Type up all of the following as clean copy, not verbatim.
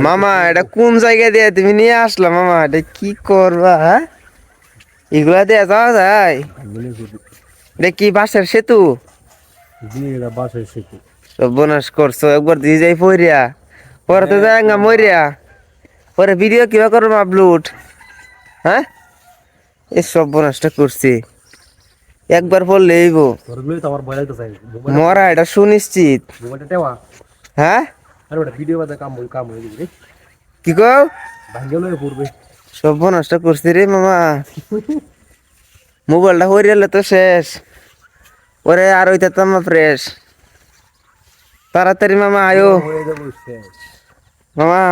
মামা এটা কোন জায়গা দিয়ে তুমি নিয়ে আসলা মামা? এটা কি করবা? হ্যাঁ? এগুলা দিয়ে যাওয়া যায়? এটা কি বাঁশের সেতু? সর্বনাশ করছো একবার দিয়ে যাই পইরিয়া, পরে তো যায় না মরিয়া, পরে ভিডিও কিবা করবো আপলোড? হ্যাঁ, এই সর্বনাশটা করছি। একবার পড়লে এইব মরা, এটা সুনিশ্চিত। হ্যাঁ, কি কও? সর্বনাশটা করছি রে মামা। মোবাইলটা হরিয়ালে তো শেষ, ওরে আর ওইতাম ফ্রেশ। তাড়াতাড়ি মামা আয়ো মামা,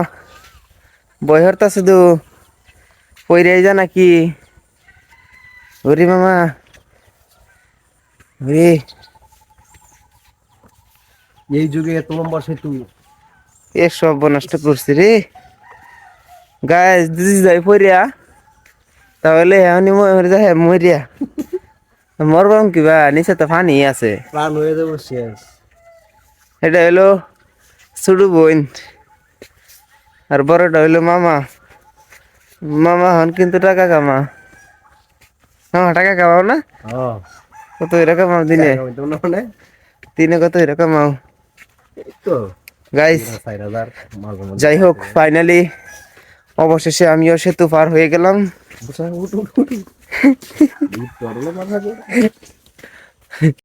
বই হরতা শুধু পইরাই যা নাকি? ওরে মামা, ওরে এই যুগে এত লম্বা সেতু এ সর্বনাশ করছি রে গায়ে দিদি যাই পইরিয়া, তাহলে এমনি মরে যায় মরিয়া মরবাম কিবা, নিচে তো পানি আছে। প্রাণ হয়ে যাবো শেষ। এটা হইলো ছোট বোন আর বড়টা হইলো মামা। মামা হন কিন্তু টাকা কামা। মামা টাকা কামাও না? কত এরা কামাও দিনে? দিনে কত এরা কামাও গাইস? যাই হোক, ফাইনালি অবশেষে আমিও সেতু পার হয়ে গেলাম।